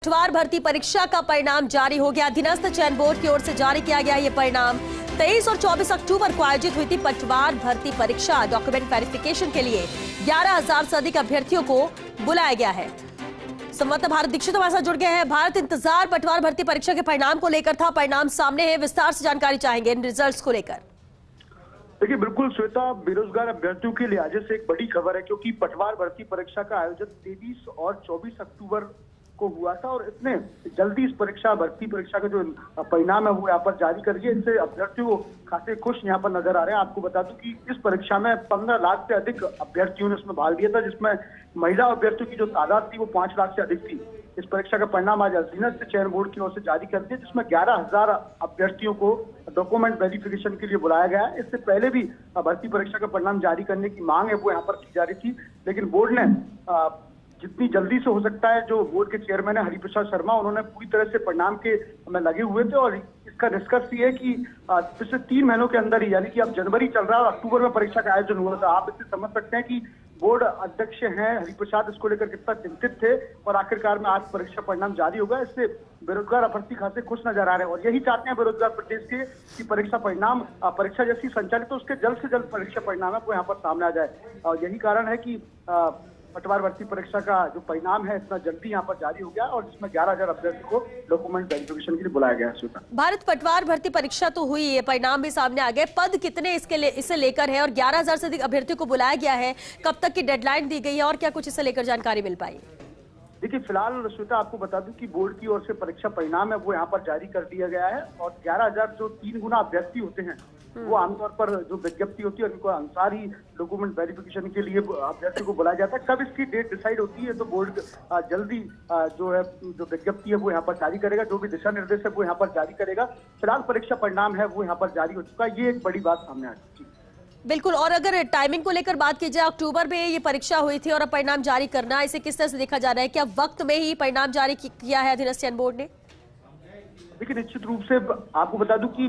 पटवार भर्ती परीक्षा का परिणाम जारी हो गया। अधीनस्थ चयन बोर्ड की ओर से जारी किया गया ये परिणाम। 23 और 24 अक्टूबर को आयोजित हुई थी पटवार भर्ती परीक्षा। डॉक्यूमेंट वेरिफिकेशन के लिए 11,000 से अधिक अभ्यर्थियों को बुलाया गया है। संवाददाता भारत दीक्षित हमारे साथ जुड़ गए हैं। भारत, इंतजार पटवार भर्ती परीक्षा के परिणाम को लेकर था, परिणाम सामने है, विस्तार से जानकारी चाहेंगे इन रिजल्ट्स को लेकर। देखिए, बिल्कुल श्वेता, बेरोजगार अभ्यर्थियों के लिहाज से एक बड़ी खबर है, क्योंकि पटवार भर्ती परीक्षा का आयोजन 23 और 24 अक्टूबर को हुआ था और इतने जल्दी इस भर्ती परीक्षा का जो परिणाम है वो यहाँ पर जारी कर दिया। इससे अभ्यर्थियों खासे खुश यहाँ पर नजर आ रहे हैं। आपको बता दूं कि इस परीक्षा में 15 लाख से अधिक अभ्यर्थियों ने इसमें भाग लिया था, जिसमें महिला अभ्यर्थियों की जो तादाद थी वो 5 लाख से अधिक थी। इस परीक्षा का परिणाम आज अधीनस्थ चयन बोर्ड की ओर से जारी कर दिया, जिसमें 11,000 अभ्यर्थियों को डॉक्यूमेंट वेरिफिकेशन के लिए बुलाया गया है। इससे पहले भी भर्ती परीक्षा का परिणाम जारी करने की मांग है वो यहाँ पर की जा रही थी, लेकिन बोर्ड ने जितनी जल्दी से हो सकता है, जो बोर्ड के चेयरमैन है हरिप्रसाद शर्मा, उन्होंने पूरी तरह से परिणाम के में लगे हुए थे और इसका निष्कर्ष ये है कि पिछले 3 महीनों के अंदर ही, यानी कि अब जनवरी चल रहा है और अक्टूबर में परीक्षा का आयोजन हुआ था। आप इससे समझ सकते हैं कि बोर्ड अध्यक्ष हैं हरिप्रसाद इसको लेकर कितना चिंतित थे और आखिरकार में आज परीक्षा परिणाम जारी होगा। इससे बेरोजगार अभ्यर्थी खासे खुश नजर आ रहे हैं और यही चाहते हैं बेरोजगार प्रदेश के कि परीक्षा जैसी संचालित तो उसके जल्द से जल्द परीक्षा परिणाम है वो यहाँ पर सामने आ जाए। और यही कारण है कि पटवार भर्ती परीक्षा का जो परिणाम है इतना जल्दी यहाँ पर जारी हो गया और जिसमें 11,000 अभ्यर्थियों को डॉक्यूमेंट वेरिफिकेशन के लिए बुलाया गया है। भारत, पटवार भर्ती परीक्षा तो हुई है, परिणाम भी सामने आ गए, पद कितने इसे लेकर है और 11,000 से अधिक अभ्यर्थियों को बुलाया गया है, कब तक की डेडलाइन दी गई है और क्या कुछ इसे लेकर जानकारी मिल पाई? देखिए, फिलहाल श्वेता आपको बता दूं कि बोर्ड की ओर से परीक्षा परिणाम है वो यहाँ पर जारी कर दिया गया है और 11,000 जो 3 गुना अभ्यर्थी होते हैं वो आमतौर पर जो विज्ञप्ति होती है उनको अनुसार ही डॉक्यूमेंट वेरिफिकेशन के लिए अभ्यर्थी को बुलाया जाता है। कब इसकी डेट डिसाइड होती है तो बोर्ड जल्दी जो विज्ञप्ति है वो यहाँ पर जारी करेगा, जो भी दिशा निर्देश है वो यहाँ पर जारी करेगा। फिलहाल परीक्षा परिणाम है वो यहाँ पर जारी हो चुका है, ये एक बड़ी बात सामने आ चुकी है। बिल्कुल, और अगर टाइमिंग को लेकर बात की जाए, अक्टूबर में ये परीक्षा हुई थी और अब परिणाम जारी करना, इसे किस तरह से देखा जा रहा है? क्या वक्त में ही परिणाम जारी किया है अधीनस्थ चयन बोर्ड ने? देखिए, निश्चित रूप से आपको बता दूं कि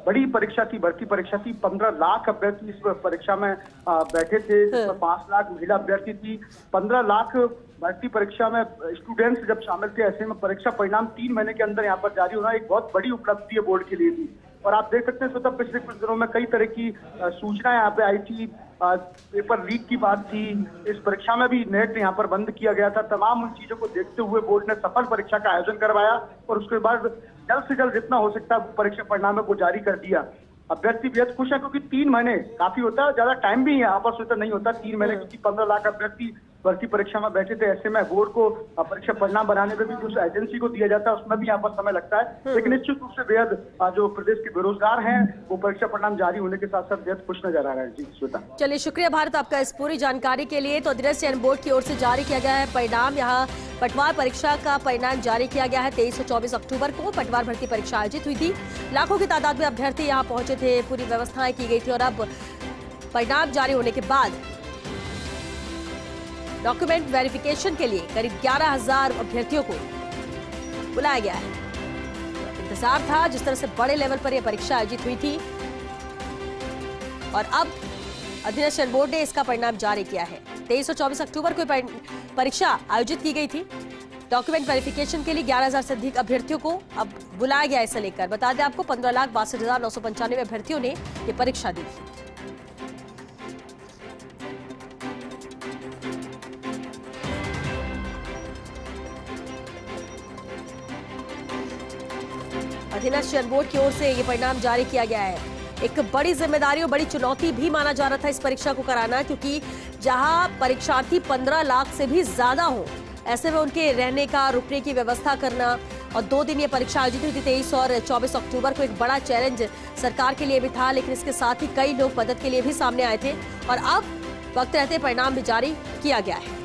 बड़ी परीक्षा थी, भर्ती परीक्षा थी। 15 लाख अभ्यर्थी इस परीक्षा में बैठे थे, जिसमें 5 लाख महिला अभ्यर्थी थी। 15 लाख भर्ती परीक्षा में स्टूडेंट्स जब शामिल थे, ऐसे में परीक्षा परिणाम 3 महीने के अंदर यहाँ पर जारी होना एक बहुत बड़ी उपलब्धि है बोर्ड के लिए भी। और आप देख सकते हैं स्वतः पिछले कुछ दिनों में कई तरह की सूचना यहाँ पे आई थी, पेपर लीक की बात थी, इस परीक्षा में भी नेट यहाँ पर बंद किया गया था। तमाम उन चीजों को देखते हुए बोर्ड ने सफल परीक्षा का आयोजन करवाया और उसके बाद जल्द से जल्द जितना हो सकता है परीक्षा परिणाम है वो जारी कर दिया। अभ्यर्थी बेहद खुश है, क्योंकि 3 महीने काफी होता है, ज्यादा टाइम भी यहाँ पर सोचा नहीं होता 3 महीने, क्योंकि 15 लाख अभ्यर्थी भर्ती परीक्षा में बैठे थे। ऐसे में बोर्ड को परीक्षा परिणाम बनाने में भी उस एजेंसी को दिया जाता है, उसमें भी यहाँ पर समय लगता है। लेकिन निश्चित रूप से बेहद जो प्रदेश के बेरोजगार हैं वो परीक्षा परिणाम जारी होने के साथ साथ बेहद खुश नजर आ रहा है। जी श्वेता, चलिए, शुक्रिया भारत आपका इस पूरी जानकारी के लिए। तो अधीनस्थ चयन बोर्ड की ओर से जारी किया गया है परिणाम। यहाँ पटवार परीक्षा का परिणाम जारी किया गया है। 23 और 24 अक्टूबर को पटवार भर्ती परीक्षा आयोजित हुई थी। लाखों की तादाद में अभ्यर्थी यहाँ पहुंचे थे, पूरी व्यवस्थाएं की गई थी और अब परिणाम जारी होने के बाद डॉक्यूमेंट वेरिफिकेशन के लिए करीब 11,000 अभ्यर्थियों को बुलाया गया है। इंतजार था, जिस तरह से बड़े लेवल पर यह परीक्षा आयोजित हुई थी और अब अधीनस्थ चयन बोर्ड ने इसका परिणाम जारी किया है। 23 और 24 अक्टूबर को परीक्षा आयोजित की गई थी। डॉक्यूमेंट वेरिफिकेशन के लिए 11,000 से अधिक अभ्यर्थियों को अब बुलाया गया। इसे लेकर बता दें आपको 15,62,995 अभ्यर्थियों ने यह परीक्षा दी थी। अधीनस्थ चयन बोर्ड की ओर से ये परिणाम जारी किया गया है। एक बड़ी जिम्मेदारी और बड़ी चुनौती भी माना जा रहा था इस परीक्षा को कराना, क्योंकि जहां परीक्षार्थी 15 लाख से भी ज्यादा हो, ऐसे में उनके रहने का, रुकने की व्यवस्था करना और 2 दिन ये परीक्षा आयोजित हुई थी 23 और 24 अक्टूबर को। एक बड़ा चैलेंज सरकार के लिए भी था, लेकिन इसके साथ ही कई लोग मदद के लिए भी सामने आए थे और अब वक्त रहते परिणाम भी जारी किया गया है।